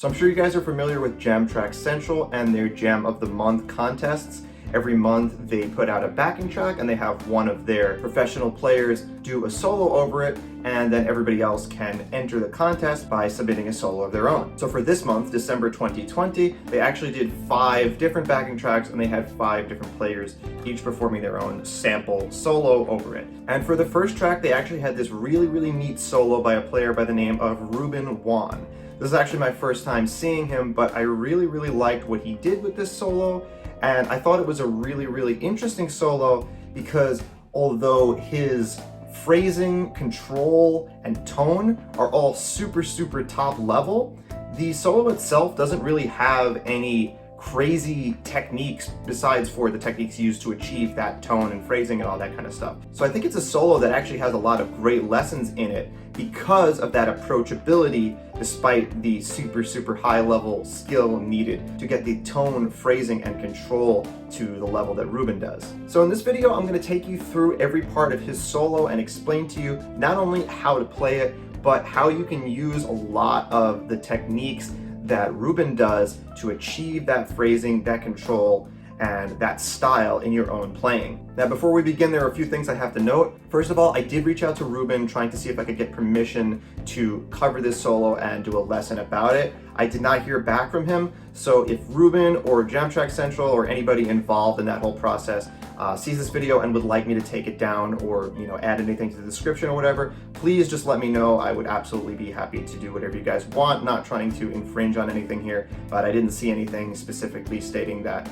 So I'm sure you guys are familiar with Jam Track Central and their Jam of the Month contests. Every month they put out a backing track and they have one of their professional players do a solo over it, and then everybody else can enter the contest by submitting a solo of their own. So for this month, December 2020, they actually did 5 different backing tracks and they had 5 different players, each performing their own sample solo over it. And for the first track, they actually had this really neat solo by a player by the name of Ruben Wan. This is actually my first time seeing him, but I really liked what he did with this solo. And I thought it was a really interesting solo because although his phrasing, control, and tone are all super top level, the solo itself doesn't really have any crazy techniques besides for the techniques used to achieve that tone and phrasing and all that kind of stuff. So I think it's a solo that actually has a lot of great lessons in it because of that approachability, despite the super high level skill needed to get the tone, phrasing, and control to the level that Ruben does. So in this video, I'm going to take you through every part of his solo and explain to you not only how to play it, but how you can use a lot of the techniques that Ruben does to achieve that phrasing, that control, and that style in your own playing. Now, before we begin, there are a few things I have to note. First of all, I did reach out to Ruben trying to see if I could get permission to cover this solo and do a lesson about it. I did not hear back from him, so if Ruben or Jam Track Central or anybody involved in that whole process sees this video and would like me to take it down or add anything to the description or whatever, please just let me know. I would absolutely be happy to do whatever you guys want, not trying to infringe on anything here, but I didn't see anything specifically stating that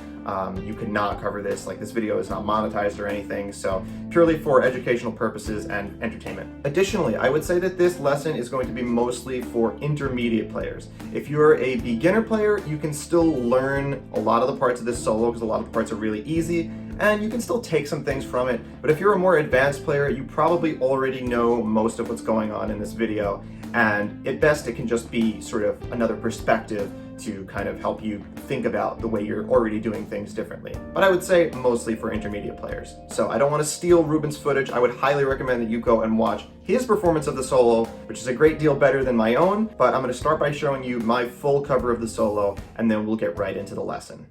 you could not cover this. Like, this video is not monetized or anything, so purely for educational purposes and entertainment. Additionally, I would say that this lesson is going to be mostly for intermediate players. If you're a beginner player, you can still learn a lot of the parts of this solo because a lot of the parts are really easy, and you can still take some things from it. But if you're a more advanced player, you probably already know most of what's going on in this video, and at best it can just be sort of another perspective to kind of help you think about the way you're already doing things differently. But I would say mostly for intermediate players. So I don't want to steal Ruben's footage. I would highly recommend that you go and watch his performance of the solo, which is a great deal better than my own, but I'm going to start by showing you my full cover of the solo, and then we'll get right into the lesson.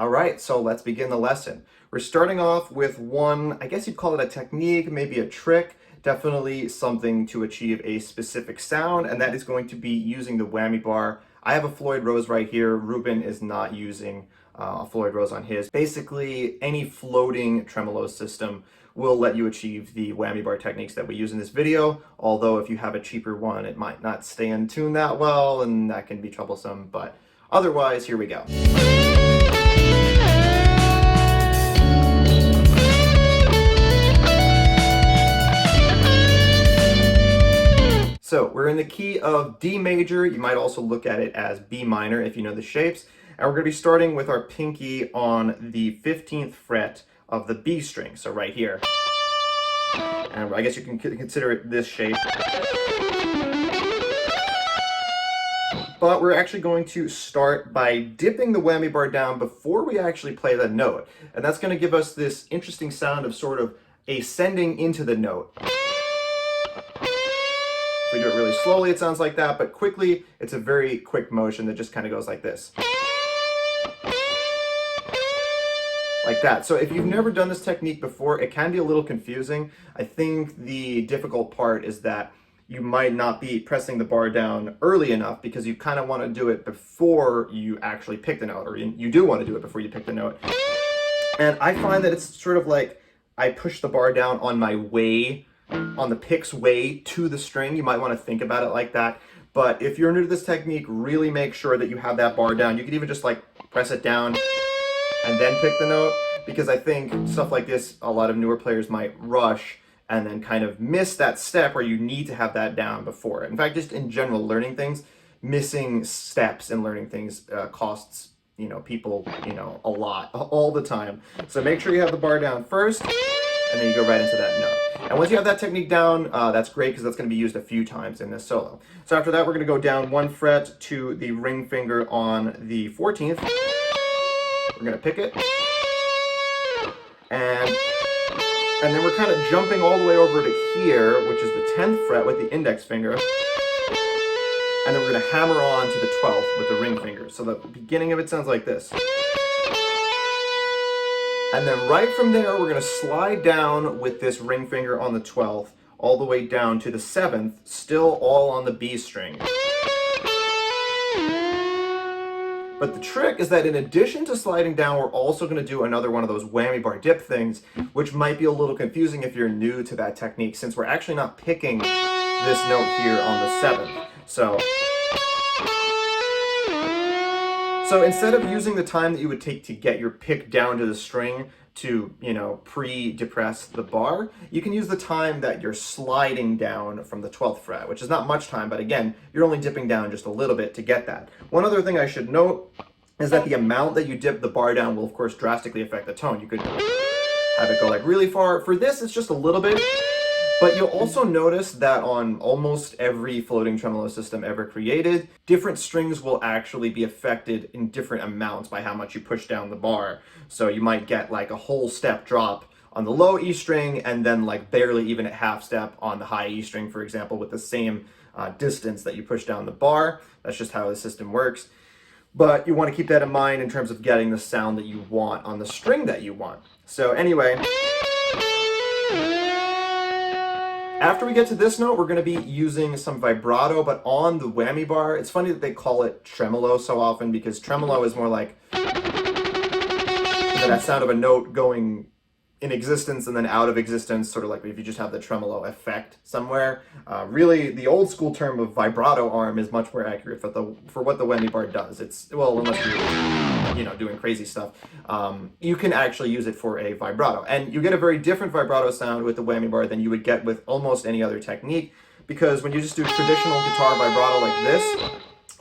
Alright, so let's begin the lesson. We're starting off with one, I guess you'd call it a technique, maybe a trick, definitely something to achieve a specific sound, and that is going to be using the whammy bar. I have a Floyd Rose right here. Ruben is not using a Floyd Rose on his. Basically, any floating tremolo system will let you achieve the whammy bar techniques that we use in this video, although if you have a cheaper one, it might not stay in tune that well, and that can be troublesome, but otherwise, here we go. So we're in the key of D major. You might also look at it as B minor if you know the shapes. And we're going to be starting with our pinky on the 15th fret of the B string, so right here. And I guess you can consider it this shape. But we're actually going to start by dipping the whammy bar down before we actually play the note. And that's going to give us this interesting sound of sort of ascending into the note. If we do it really slowly, it sounds like that, but quickly, it's a very quick motion that just kind of goes like this. Like that. So if you've never done this technique before, it can be a little confusing. I think the difficult part is that you might not be pressing the bar down early enough because you kind of want to do it before you actually pick the note, or you do want to do it before you pick the note. And I find that it's sort of like I push the bar down on my way, on the pick's way to the string. You might want to think about it like that. But if you're new to this technique, really make sure that you have that bar down. You could even just like press it down and then pick the note. because I think stuff like this, a lot of newer players might rush and then kind of miss that step where you need to have that down before it. In fact, just in general, learning things, missing steps in learning things costs, people, a lot, all the time. So make sure you have the bar down first, and then you go right into that note. And once you have that technique down, that's great because that's going to be used a few times in this solo. So after that, we're going to go down 1 fret to the ring finger on the 14th. We're going to pick it. And then we're kind of jumping all the way over to here, which is the 10th fret with the index finger. And then we're going to hammer on to the 12th with the ring finger. So the beginning of it sounds like this. And then right from there, we're going to slide down with this ring finger on the 12th, all the way down to the 7th, still all on the B string. But the trick is that in addition to sliding down, we're also going to do another one of those whammy bar dip things, which might be a little confusing if you're new to that technique, since we're actually not picking this note here on the 7th. So instead of using the time that you would take to get your pick down to the string to, pre-depress the bar, you can use the time that you're sliding down from the 12th fret, which is not much time, but again, you're only dipping down just a little bit to get that. One other thing I should note is that the amount that you dip the bar down will, of course, drastically affect the tone. You could have it go like really far. For this, it's just a little bit. But you'll also notice that on almost every floating tremolo system ever created, different strings will actually be affected in different amounts by how much you push down the bar. So you might get like a whole step drop on the low E string and then like barely even a half step on the high E string, for example, with the same distance that you push down the bar. That's just how the system works. But you want to keep that in mind in terms of getting the sound that you want on the string that you want. So anyway, after we get to this note, we're going to be using some vibrato, but on the whammy bar. It's funny that they call it tremolo so often, because tremolo is more like that sound of a note going in existence and then out of existence, sort of like if you just have the tremolo effect somewhere. Really, the old school term of vibrato arm is much more accurate for what the whammy bar does. It's, well, unless you're doing crazy stuff, you can actually use it for a vibrato. And you get a very different vibrato sound with the whammy bar than you would get with almost any other technique, because when you just do traditional guitar vibrato like this,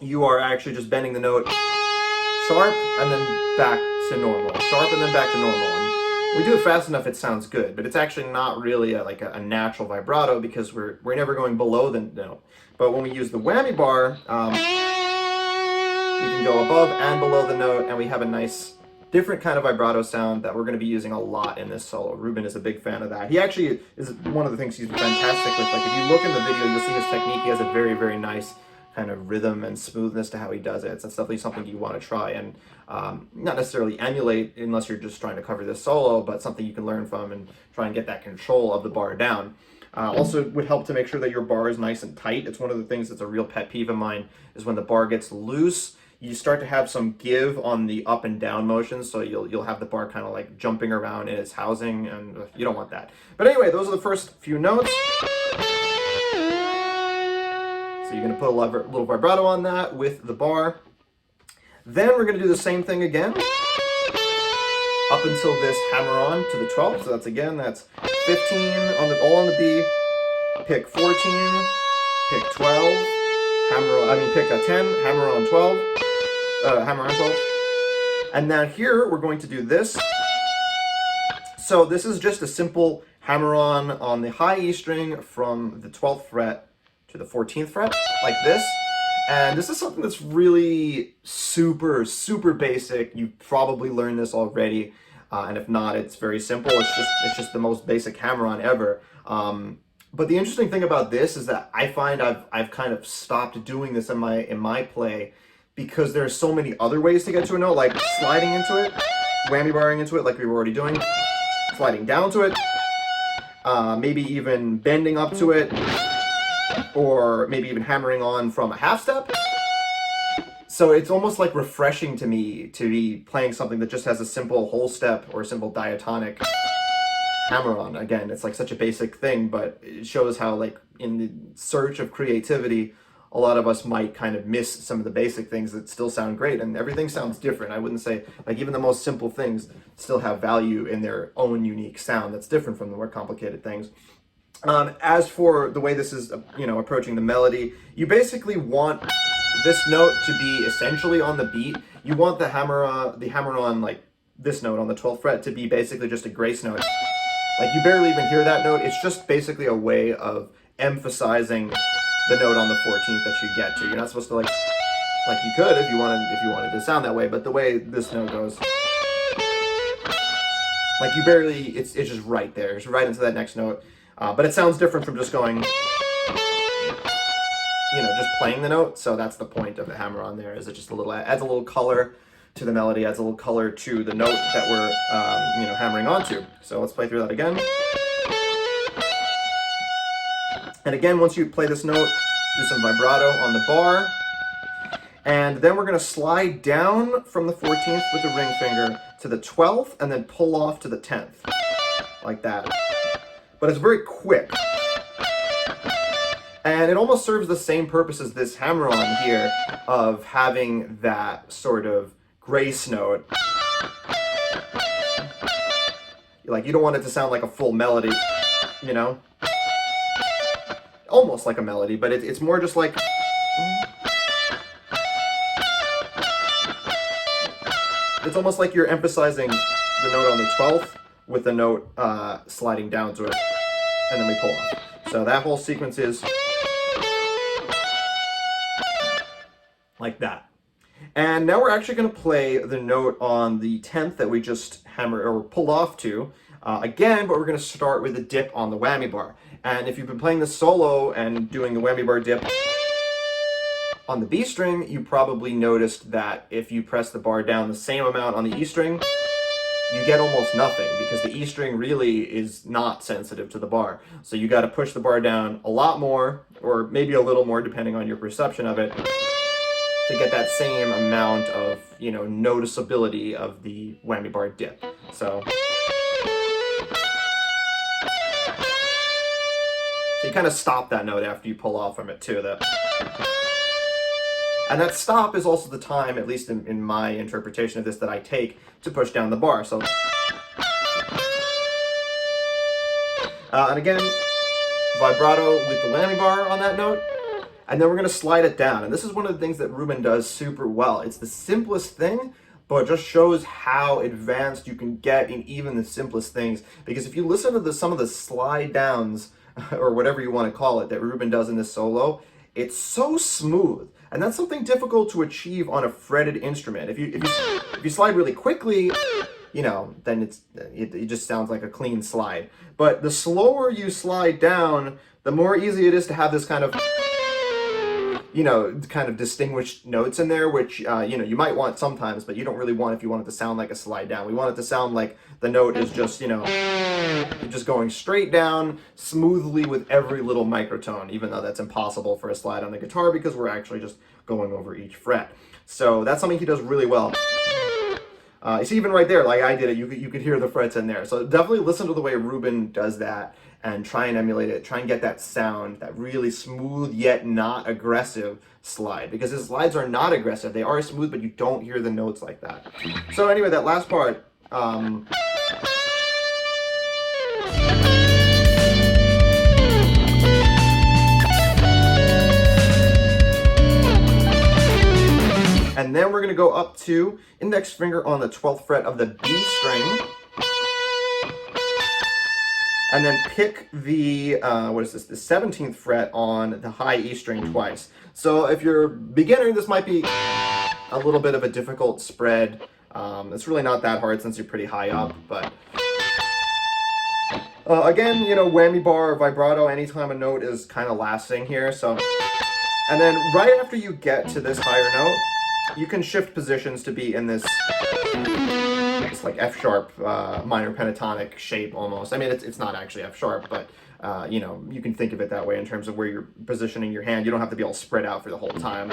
you are actually just bending the note sharp and then back to normal, sharp and then back to normal. And we do it fast enough, it sounds good, but it's actually not really like a natural vibrato because we're never going below the note. But when we use the whammy bar, we can go above and below the note, and we have a nice different kind of vibrato sound that we're going to be using a lot in this solo. Ruben is a big fan of that. He actually is one of the things he's fantastic with. Like if you look in the video, you'll see his technique. He has a very, very nice kind of rhythm and smoothness to how he does it. It's definitely something you want to try and not necessarily emulate unless you're just trying to cover this solo, but something you can learn from and try and get that control of the bar down. Also, it would help to make sure that your bar is nice and tight. It's one of the things that's a real pet peeve of mine, is when the bar gets loose, you start to have some give on the up and down motions, so you'll have the bar kind of like jumping around in its housing, and you don't want that. But anyway, those are the first few notes. So you're going to put a little vibrato on that with the bar. Then we're going to do the same thing again up until this hammer on to the 12th. So that's 15 on all on the B, pick 14, pick 12, pick a 10, hammer on 12, hammer on 12. And now here we're going to do this. So this is just a simple hammer on the high E string from the 12th fret to the 14th fret, like this. And this is something that's really super, super basic. You probably learned this already. And if not, it's very simple. It's just the most basic hammer-on ever. But the interesting thing about this is that I find I've kind of stopped doing this in my play, because there's so many other ways to get to a note, like sliding into it, whammy barring into it, like we were already doing, sliding down to it, maybe even bending up to it, or maybe even hammering on from a half step. So it's almost like refreshing to me to be playing something that just has a simple whole step or a simple diatonic hammer on. Again, it's like such a basic thing, but it shows how, like, in the search of creativity, a a lot of us might kind of miss some of the basic things that still sound great, and everything sounds different. I wouldn't say, like, even the most simple things still have value in their own unique sound that's different from the more complicated things. As for the way this is, approaching the melody, you basically want this note to be essentially on the beat. You want the hammer on, like this note on the 12th fret, to be basically just a grace note. Like, you barely even hear that note. It's just basically a way of emphasizing the note on the 14th that you get to. You're not supposed to like you could if you wanted to sound that way, but the way this note goes, like, you barely, it's just right there. It's right into that next note. But it sounds different from just going, just playing the note. So that's the point of the hammer on there, is it just adds a little color to the melody, adds a little color to the note that we're, hammering onto. So let's play through that again. And again, once you play this note, do some vibrato on the bar. And then we're going to slide down from the 14th with the ring finger to the 12th, and then pull off to the 10th, like that. But it's very quick. And it almost serves the same purpose as this hammer-on here, of having that sort of grace note. Like, you don't want it to sound like a full melody, Almost like a melody, but it's more just like... It's almost like you're emphasizing the note on the 12th with the note sliding down to it, and then we pull off. So that whole sequence is like that. And now we're actually going to play the note on the 10th that we just hammered or pulled off to again, but we're going to start with a dip on the whammy bar. And if you've been playing the solo and doing the whammy bar dip on the B string, you probably noticed that if you press the bar down the same amount on the E string, you get almost nothing, because the E string really is not sensitive to the bar. So you got to push the bar down a lot more, or maybe a little more depending on your perception of it, to get that same amount of, noticeability of the whammy bar dip. So you kind of stop that note after you pull off from it too. And that stop is also the time, at least in my interpretation of this, that I take to push down the bar. So, and again, vibrato with the whammy bar on that note, and then we're going to slide it down. And this is one of the things that Ruben does super well. It's the simplest thing, but it just shows how advanced you can get in even the simplest things. Because if you listen to some of the slide downs, or whatever you want to call it, that Ruben does in this solo, it's so smooth. And that's something difficult to achieve on a fretted instrument. If you slide really quickly, then it just sounds like a clean slide. But the slower you slide down, the more easy it is to have this kind of, kind of distinguished notes in there, which, you might want sometimes, but you don't really want if you want it to sound like a slide down. We want it to sound like the note is just, just going straight down smoothly with every little microtone, even though that's impossible for a slide on the guitar because we're actually just going over each fret. So that's something he does really well. You see, even right there, like I did it, you could hear the frets in there. So definitely listen to the way Ruben does that and try and emulate it. Try and get that sound, that really smooth yet not aggressive slide. Because his slides are not aggressive. They are smooth, but you don't hear the notes like that. So anyway, that last part... And then we're going to go up to index finger on the 12th fret of the B string. And then pick the, the 17th fret on the high E string twice. So if you're a beginner, this might be a little bit of a difficult spread. It's really not that hard since you're pretty high up, but... again, whammy bar or vibrato, anytime a note is kind of lasting here, so... And then right after you get to this higher note, you can shift positions to be in this like F sharp minor pentatonic shape almost. I mean, it's not actually F sharp, but you can think of it that way in terms of where you're positioning your hand. You don't have to be all spread out for the whole time.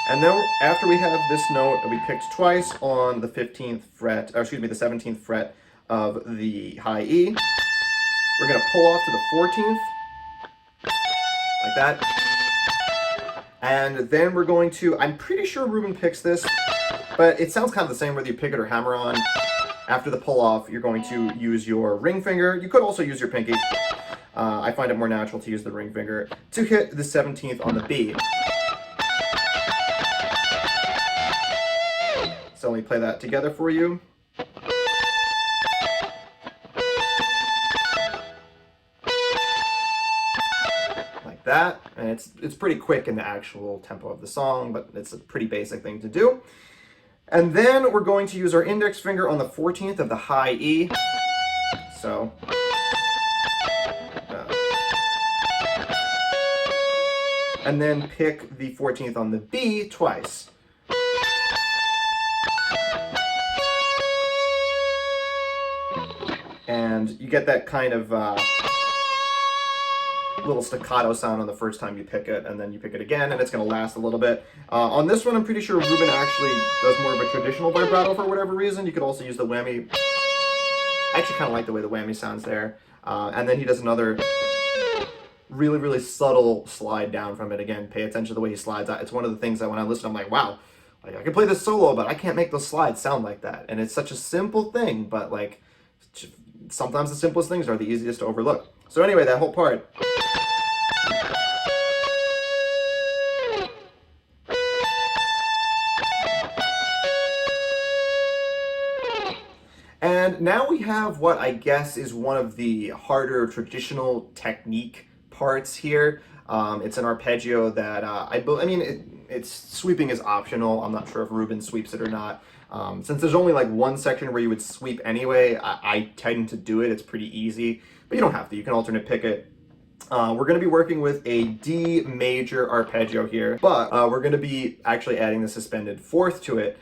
And then after we have this note that we picked twice on the 15th fret, or excuse me, the 17th fret of the high E, we're going to pull off to the 14th, like that. And then we're going to, I'm pretty sure Ruben picks this, but it sounds kind of the same whether you pick it or hammer on. After the pull off, you're going to use your ring finger. You could also use your pinky. I find it more natural to use the ring finger to hit the 17th on the B. So let me play that together for you. Like that, and it's pretty quick in the actual tempo of the song, but it's a pretty basic thing to do. And then we're going to use our index finger on the 14th of the high E. So. And then pick the 14th on the B twice. And you get that kind of little staccato sound on the first time you pick it, and then you pick it again, and it's going to last a little bit. On this one, I'm pretty sure Ruben actually does more of a traditional vibrato for whatever reason. You could also use the whammy. I actually kind of like the way the whammy sounds there. And then he does another really, really subtle slide down from it. Again, pay attention to the way he slides out. It's one of the things that when I listen, I'm like, wow, like I can play this solo, but I can't make those slides sound like that. And it's such a simple thing, but like sometimes the simplest things are the easiest to overlook. So anyway, that whole part. And now we have what I guess is one of the harder traditional technique parts here. It's an arpeggio that I mean, it's sweeping is optional. I'm not sure if Ruben sweeps it or not. Since there's only like one section where you would sweep anyway, I tend to do it. It's pretty easy, but you don't have to. You can alternate pick it. We're going to be working with a D major arpeggio here, but we're going to be actually adding the suspended fourth to it.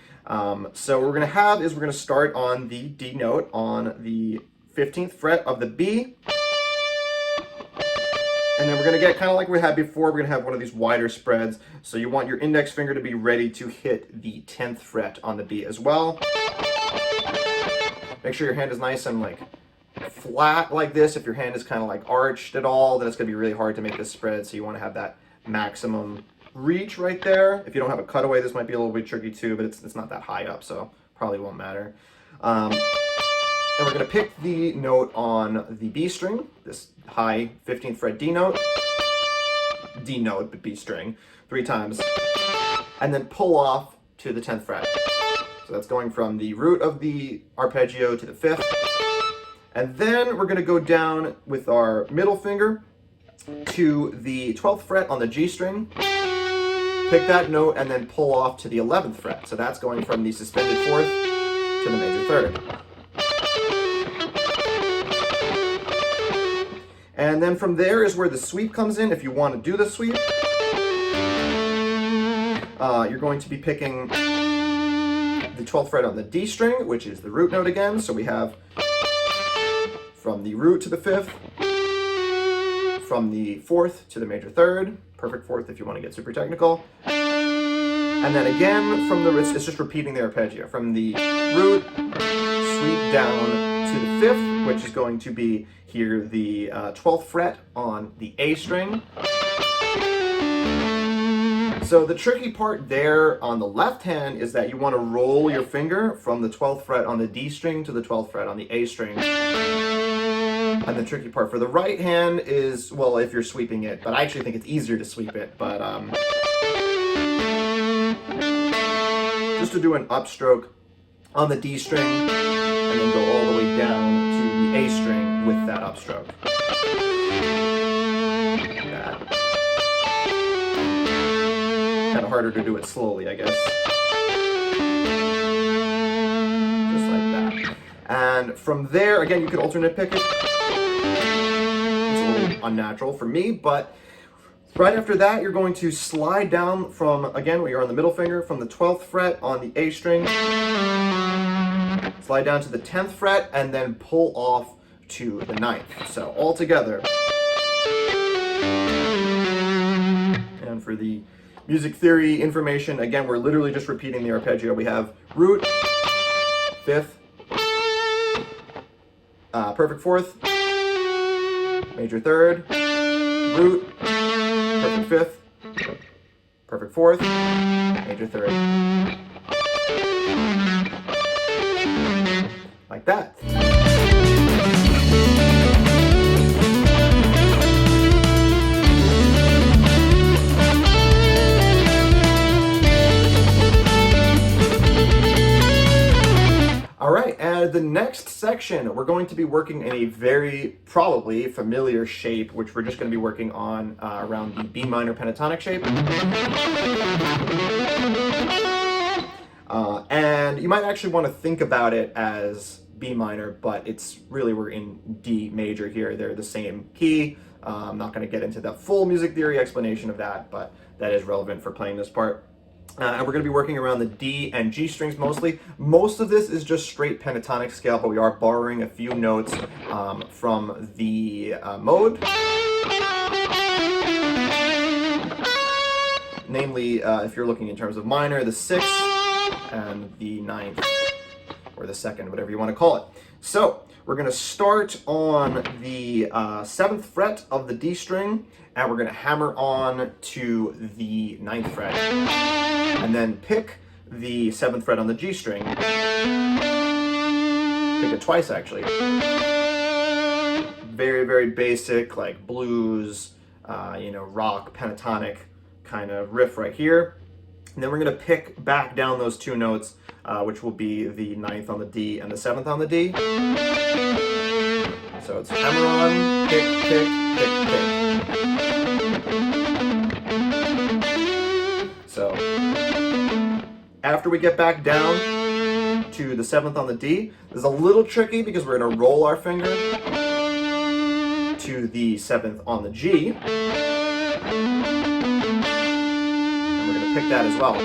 So what we're going to have is we're going to start on the D note on the 15th fret of the B. And then we're going to get kind of like we had before, we're going to have one of these wider spreads. So you want your index finger to be ready to hit the 10th fret on the B as well. Make sure your hand is nice and like flat like this. If your hand is kind of like arched at all, then it's going to be really hard to make this spread. So you want to have that maximum reach right there. If you don't have a cutaway, this might be a little bit tricky too, but it's not that high up, so probably won't matter. And we're going to pick the note on the B string, this high 15th fret D note, but B string, 3 times, and then pull off to the 10th fret. So that's going from the root of the arpeggio to the 5th. And then we're going to go down with our middle finger to the 12th fret on the G string, pick that note, and then pull off to the 11th fret. So that's going from the suspended 4th to the major 3rd. And then from there is where the sweep comes in. If you want to do the sweep, you're going to be picking the 12th fret on the D string, which is the root note again. So we have from the root to the 5th, from the 4th to the major 3rd, perfect 4th if you want to get super technical. And then again from the, it's just repeating the arpeggio. From the root, sweep down to the 5th, which is going to be here the 12th fret on the A string. So the tricky part there on the left hand is that you want to roll your finger from the 12th fret on the D string to the 12th fret on the A string. And the tricky part for the right hand is, well, if you're sweeping it, but I actually think it's easier to sweep it, but just to do an upstroke on the D string and then go all the way down to the A string with that upstroke. Like that. Kind of harder to do it slowly, I guess. Just like that. And from there, again, you could alternate pick it. It's a little unnatural for me, but right after that, you're going to slide down from, again, where you're on the middle finger, from the 12th fret on the A string, slide down to the 10th fret, and then pull off to the 9th. So all together. And for the music theory information, again, we're literally just repeating the arpeggio. We have root, 5th, perfect 4th, major 3rd, root, perfect 5th, perfect fourth, major third. Like that. All right, and the next section, we're going to be working in a very probably familiar shape, which we're just going to be working on around the B minor pentatonic shape. And you might actually want to think about it as B minor, but it's really, we're in D major here. They're the same key. I'm not going to get into the full music theory explanation of that, but that is relevant for playing this part. And we're going to be working around the D and G strings mostly. Most of this is just straight pentatonic scale, but we are borrowing a few notes from the mode. Namely, if you're looking in terms of minor, the 6th and the 9th, or the 2nd, whatever you want to call it. So we're going to start on the 7th fret of the D string, and we're going to hammer on to the 9th fret. And then pick the 7th fret on the G string. Pick it twice, actually. Very, very basic, like blues, rock, pentatonic kind of riff right here. And then we're going to pick back down those two notes, which will be the 9th on the D and the 7th on the D. So it's hammer on, pick, pick, pick, pick. So after we get back down to the 7th on the D, this is a little tricky because we're going to roll our finger to the 7th on the G. And we're going to pick that as well.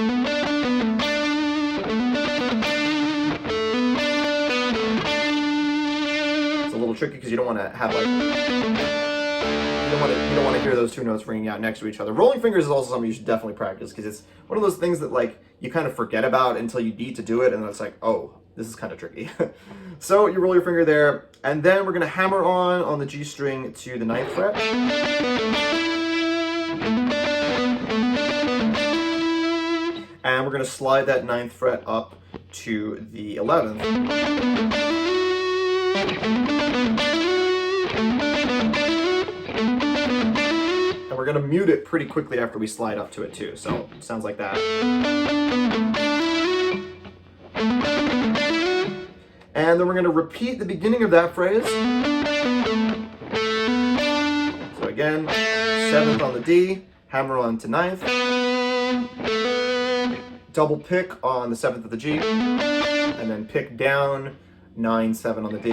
It's a little tricky because you don't want to have like, you don't want to hear those two notes ringing out next to each other. Rolling fingers is also something you should definitely practice because it's one of those things that like you kind of forget about until you need to do it, and then it's like, oh, this is kind of tricky. So you roll your finger there, and then we're going to hammer on the G string to the 9th fret. And we're going to slide that 9th fret up to the 11th. And we're going to mute it pretty quickly after we slide up to it too. So it sounds like that. And then we're going to repeat the beginning of that phrase. So again, 7th on the D, hammer on to 9th. Double pick on the 7th of the G, and then pick down 9, 7 on the D.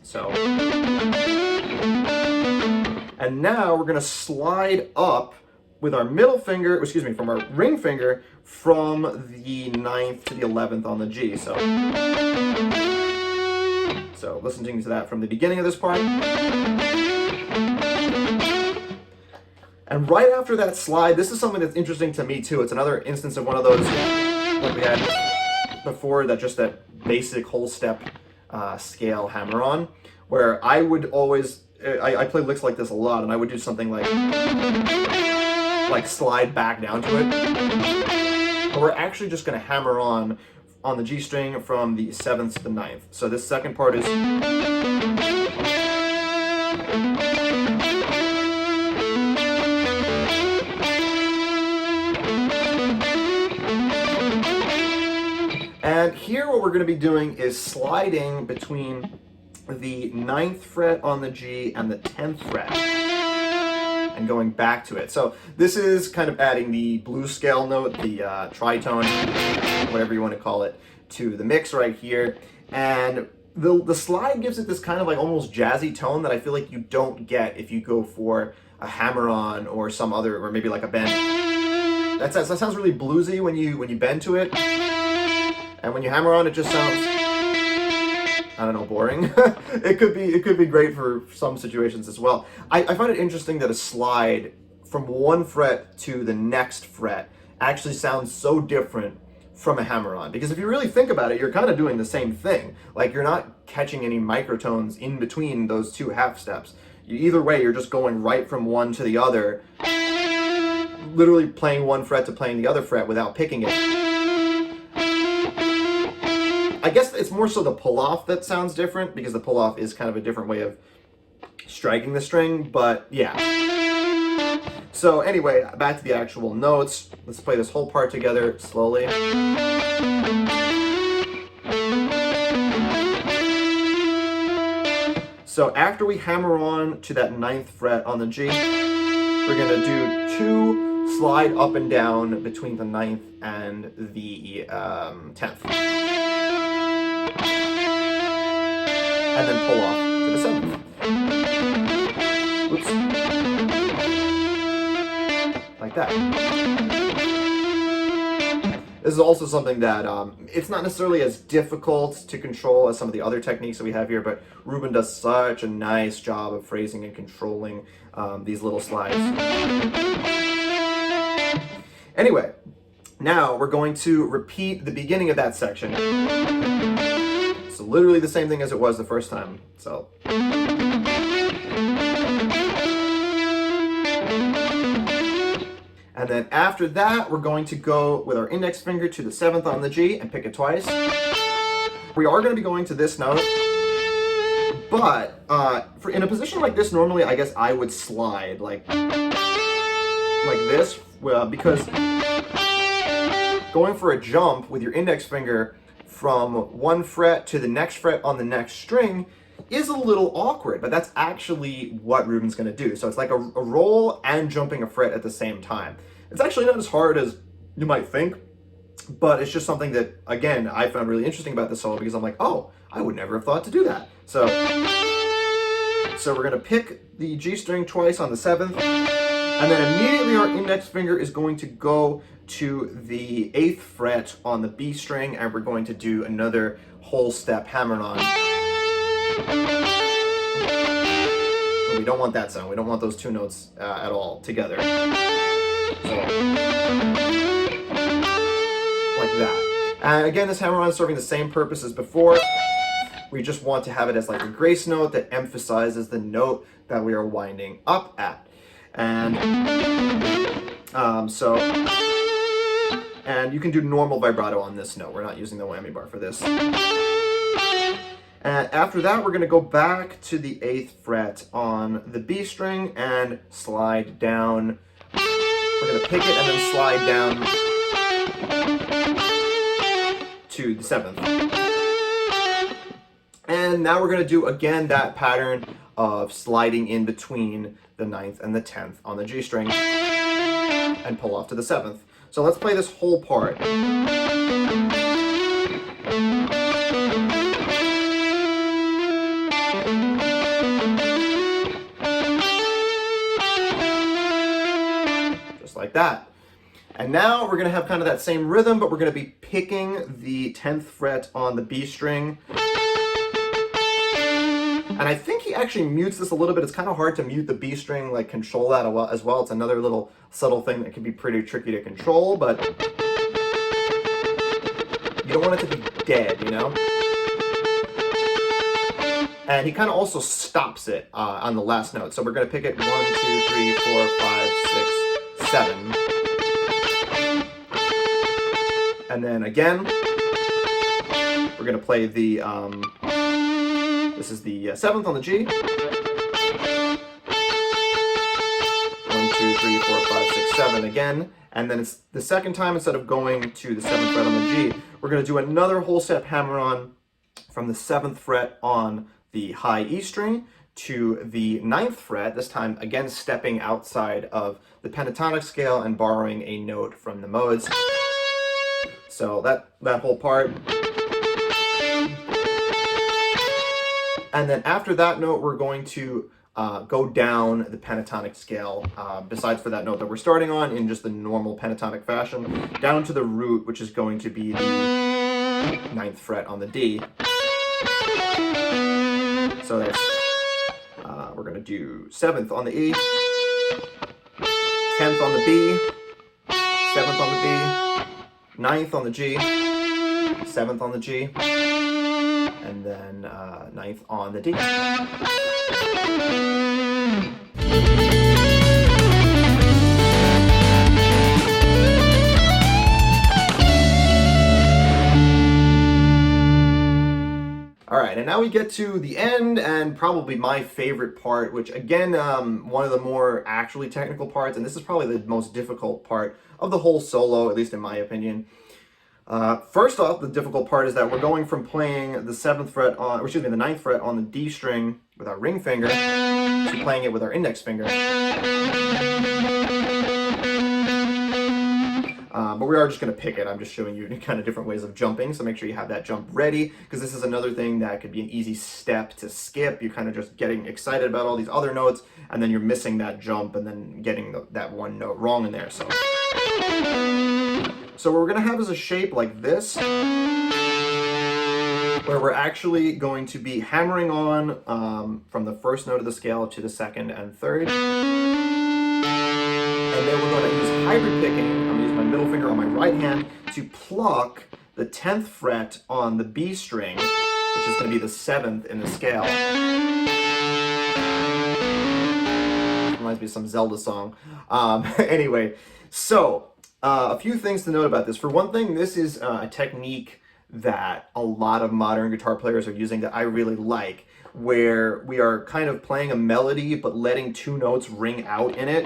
So, and now we're going to slide up with our middle finger, excuse me, from our ring finger from the 9th to the 11th on the G. So listening to that from the beginning of this part. And right after that slide, this is something that's interesting to me too. It's another instance of one of those like we had before, that basic whole step scale hammer on, where I would always, I play licks like this a lot, and I would do something like slide back down to it. But we're actually just going to hammer on the G string from the 7th to the 9th. So this second part is... And here what we're going to be doing is sliding between the 9th fret on the G and the 10th fret and going back to it. So this is kind of adding the blues scale note, the tritone, whatever you want to call it, to the mix right here. And the slide gives it this kind of like almost jazzy tone that I feel like you don't get if you go for a hammer-on or some other, or maybe like a bend. That sounds really bluesy when you bend to it. And when you hammer on, it just sounds, I don't know, boring. It could be great for some situations as well. I find it interesting that a slide from one fret to the next fret actually sounds so different from a hammer-on. Because if you really think about it, you're kind of doing the same thing. Like, you're not catching any microtones in between those two half steps. Either way, you're just going right from one to the other. literally playing one fret to playing the other fret without picking it. I guess it's more so the pull-off that sounds different, because the pull-off is kind of a different way of striking the string, but yeah. So anyway, back to the actual notes. Let's play this whole part together slowly. So after we hammer on to that 9th fret on the G, we're gonna do 2 slide up and down between the 9th and the 10th. And then pull off to the 7th. Oops. Like that. This is also something that it's not necessarily as difficult to control as some of the other techniques that we have here, but Ruben does such a nice job of phrasing and controlling these little slides. Anyway, now we're going to repeat the beginning of that section. So literally the same thing as it was the first time. So. And then after that, we're going to go with our index finger to the 7th on the G and pick it twice. We are going to be going to this note, but in a position like this, normally I guess I would slide like this, because going for a jump with your index finger from one fret to the next fret on the next string is a little awkward, but that's actually what Ruben's going to do. So it's like a roll and jumping a fret at the same time. It's actually not as hard as you might think, but it's just something that, again, I found really interesting about this solo, because I'm like, oh, I would never have thought to do that. So we're going to pick the G string twice on the 7th, and then immediately our index finger is going to go to the 8th fret on the B string, and we're going to do another whole step hammered on. We don't want that sound. We don't want those 2 notes at all together. So, like that. And again, this hammer-on is serving the same purpose as before. We just want to have it as like a grace note that emphasizes the note that we are winding up at. And and you can do normal vibrato on this note. We're not using the whammy bar for this. And after that, we're going to go back to the 8th fret on the B string and slide down. We're going to pick it and then slide down to the 7th. And now we're going to do again that pattern of sliding in between the 9th and the 10th on the G string and pull off to the 7th. So let's play this whole part. Like that. And now we're going to have kind of that same rhythm, but we're going to be picking the 10th fret on the B string. And I think he actually mutes this a little bit. It's kind of hard to mute the B string, like control that as well. It's another little subtle thing that can be pretty tricky to control, but you don't want it to be dead, you know? And he kind of also stops it on the last note. So we're going to pick it 1, 2, 3, 4, 5, 6, 7. And then again, we're going to play the, this is the 7th on the G. 1, 2, 3, 4, 5, 6, 7 again. And then it's the second time, instead of going to the 7th fret on the G, we're going to do another whole step hammer on from the 7th fret on the high E string to the 9th fret, this time again stepping outside of the pentatonic scale and borrowing a note from the modes. So that whole part. And then after that note, we're going to go down the pentatonic scale, besides for that note that we're starting on in just the normal pentatonic fashion, down to the root, which is going to be the 9th fret on the D. So that's, we're going to do 7th on the E, 10th on the B, 7th on the B, 9th on the G, 7th on the G, and then 9th on the D. right, and now we get to the end and probably my favorite part, which again, one of the more actually technical parts, and this is probably the most difficult part of the whole solo, at least in my opinion. First off, the difficult part is that we're going from playing the the 9th fret on the D string with our ring finger to playing it with our index finger. But we are just going to pick it. I'm just showing you kind of different ways of jumping, so make sure you have that jump ready, because this is another thing that could be an easy step to skip. You're kind of just getting excited about all these other notes, and then you're missing that jump and then getting that one note wrong in there. So what we're going to have is a shape like this, where we're actually going to be hammering on from the first note of the scale to the second and third. And then we're going to use hybrid picking. I'm going to use my middle finger on my right hand to pluck the 10th fret on the B string, which is going to be the 7th in the scale. Reminds me of some Zelda song. Anyway, so a few things to note about this. For one thing, this is a technique that a lot of modern guitar players are using that I really like, where we are kind of playing a melody but letting 2 notes ring out in it.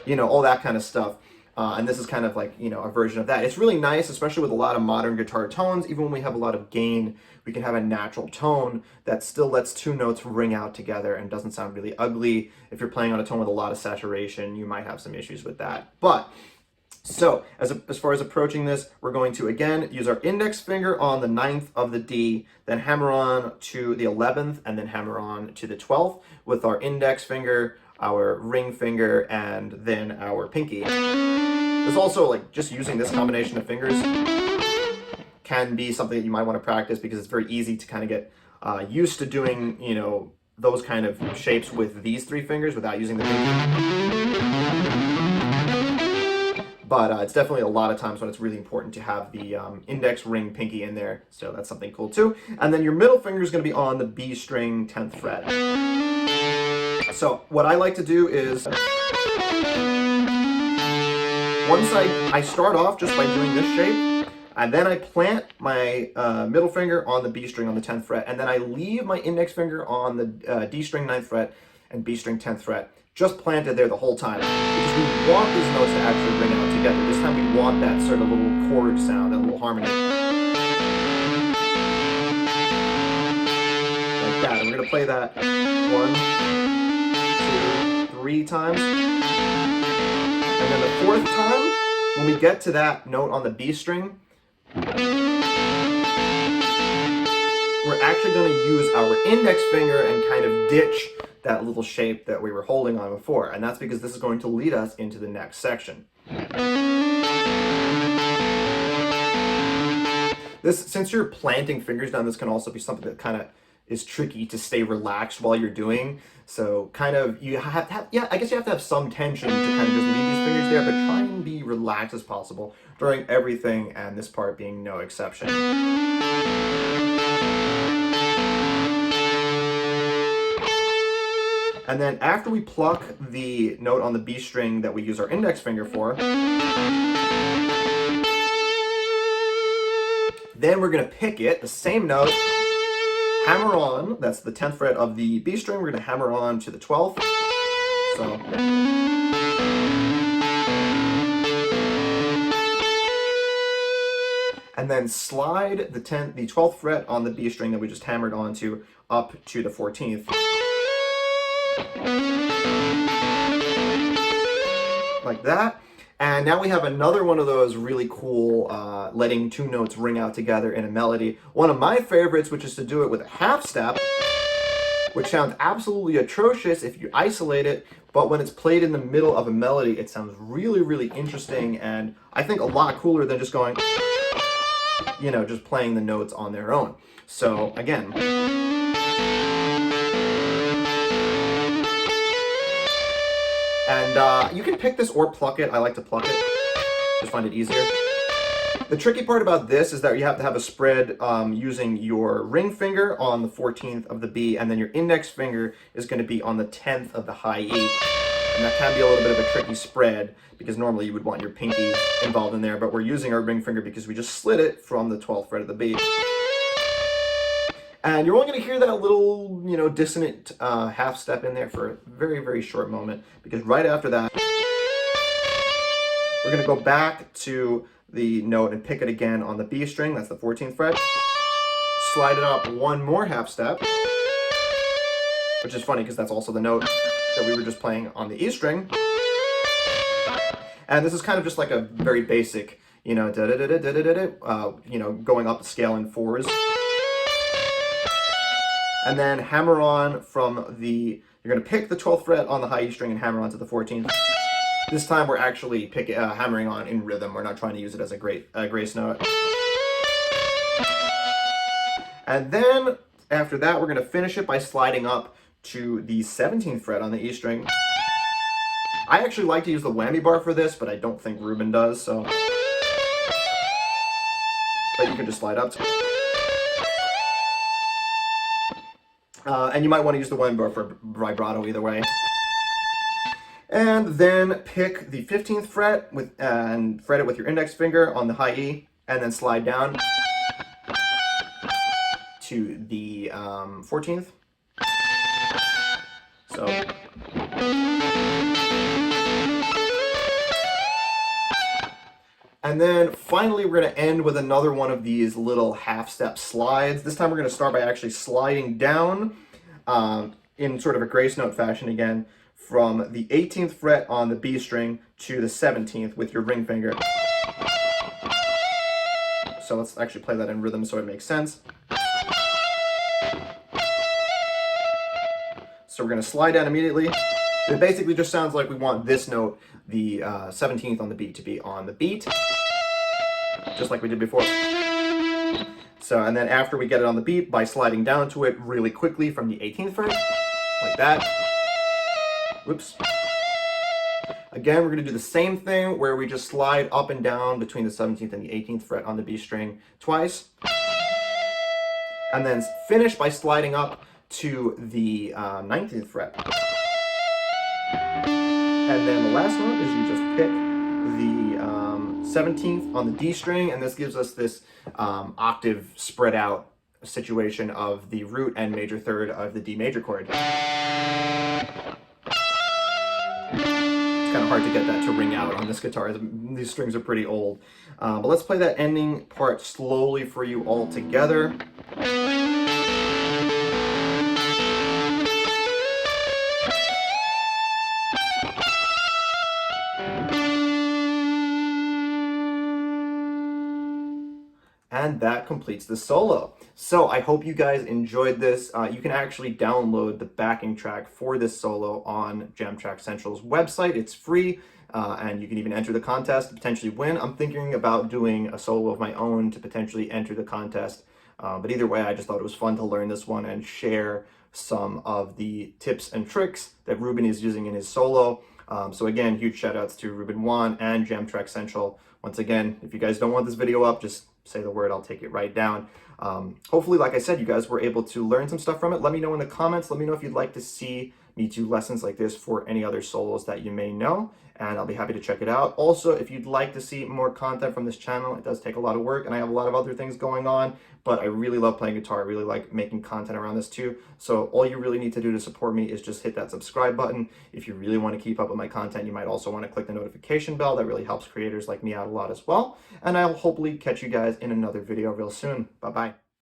You know, all that kind of stuff. And this is kind of like, you know, a version of that. It's really nice, especially with a lot of modern guitar tones. Even when we have a lot of gain, we can have a natural tone that still lets 2 notes ring out together and doesn't sound really ugly. If you're playing on a tone with a lot of saturation, you might have some issues with that. But, so, as far as approaching this, we're going to, again, use our index finger on the 9th of the D, then hammer on to the 11th, and then hammer on to the 12th with our index finger, our ring finger, and then our pinky. There's also, like, just using this combination of fingers can be something that you might want to practice, because it's very easy to kind of get used to doing, you know, those kind of shapes with these 3 fingers without using the pinky. But it's definitely a lot of times when it's really important to have the index, ring, pinky in there, so that's something cool too. And then your middle finger is going to be on the B string 10th fret. So what I like to do is, once I start off just by doing this shape, and then I plant my middle finger on the B string on the 10th fret, and then I leave my index finger on the D string 9th fret and B string 10th fret, just planted there the whole time, because we want these notes to actually ring out together. This time we want that sort of little chord sound, that little harmony. Like that. And we're going to play that 1, 2, 3 times. And then the 4th time, when we get to that note on the B string, we're actually going to use our index finger and kind of ditch that little shape that we were holding on before. And that's because this is going to lead us into the next section. Since you're planting fingers down, this can also be something that kind of is tricky to stay relaxed while you're doing. So kind of, you have to have, I guess you have to have some tension to kind of just leave these fingers there, but try and be relaxed as possible during everything, and this part being no exception. And then after we pluck the note on the B string that we use our index finger for, then we're going to pick it, the same note, hammer on, that's the 10th fret of the B string, we're going to hammer on to the 12th. So, and then slide the 12th fret on the B string that we just hammered onto up to the 14th. Like that. And now we have another one of those really cool letting 2 notes ring out together in a melody. One of my favorites, which is to do it with a half step, which sounds absolutely atrocious if you isolate it, but when it's played in the middle of a melody, it sounds really, really interesting, and I think a lot cooler than just going, you know, just playing the notes on their own. So again, and you can pick this or pluck it. I like to pluck it, just find it easier. The tricky part about this is that you have to have a spread using your ring finger on the 14th of the B, and then your index finger is going to be on the 10th of the high E. And that can be a little bit of a tricky spread because normally you would want your pinky involved in there, but we're using our ring finger because we just slid it from the 12th fret of the B. And you're only going to hear that little, dissonant half step in there for a very, very short moment, because right after that, we're going to go back to the note and pick it again on the B string. That's the 14th fret. Slide it up one more half step, which is funny because that's also the note that we were just playing on the E string. And this is kind of just like a very basic, going up the scale in fours. And then hammer on from you're going to pick the 12th fret on the high E string and hammer on to the 14th. This time we're actually hammering on in rhythm. We're not trying to use it as a grace note. And then after that, we're going to finish it by sliding up to the 17th fret on the E string. I actually like to use the whammy bar for this, but I don't think Ruben does, so. But you can just slide up to it. And you might want to use the whammy bar for vibrato either way. And then pick the 15th fret and fret it with your index finger on the high E, and then slide down to the 14th. So. And then finally, we're going to end with another one of these little half-step slides. This time we're going to start by actually sliding down in sort of a grace note fashion again from the 18th fret on the B string to the 17th with your ring finger. So let's actually play that in rhythm so it makes sense. So we're going to slide down immediately. It basically just sounds like we want this note, the 17th on the beat, to be on the beat, just like we did before. So, and then after we get it on the beat, by sliding down to it really quickly from the 18th fret, like that. Whoops. Again, we're going to do the same thing where we just slide up and down between the 17th and the 18th fret on the B string twice. And then finish by sliding up to the 19th fret. And then the last one is you just pick the 17th on the D string, and this gives us this octave spread out situation of the root and major third of the D major chord. It's kind of hard to get that to ring out on this guitar. These strings are pretty old. But let's play that ending part slowly for you all together. And that completes the solo. So I hope you guys enjoyed this. You can actually download the backing track for this solo on Jam Track Central's website. It's free, and you can even enter the contest to potentially win. I'm thinking about doing a solo of my own to potentially enter the contest. But either way, I just thought it was fun to learn this one and share some of the tips and tricks that Ruben is using in his solo. So again, huge shout outs to Ruben Wan and Jam Track Central. Once again, if you guys don't want this video up, just say the word, I'll take it right down. Hopefully, like I said, you guys were able to learn some stuff from it. Let me know in the comments. Let me know if you'd like to see me do lessons like this for any other solos that you may know, and I'll be happy to check it out. Also, if you'd like to see more content from this channel, it does take a lot of work, and I have a lot of other things going on, but I really love playing guitar. I really like making content around this too. So all you really need to do to support me is just hit that subscribe button. If you really want to keep up with my content, you might also want to click the notification bell. That really helps creators like me out a lot as well. And I'll hopefully catch you guys in another video real soon. Bye-bye.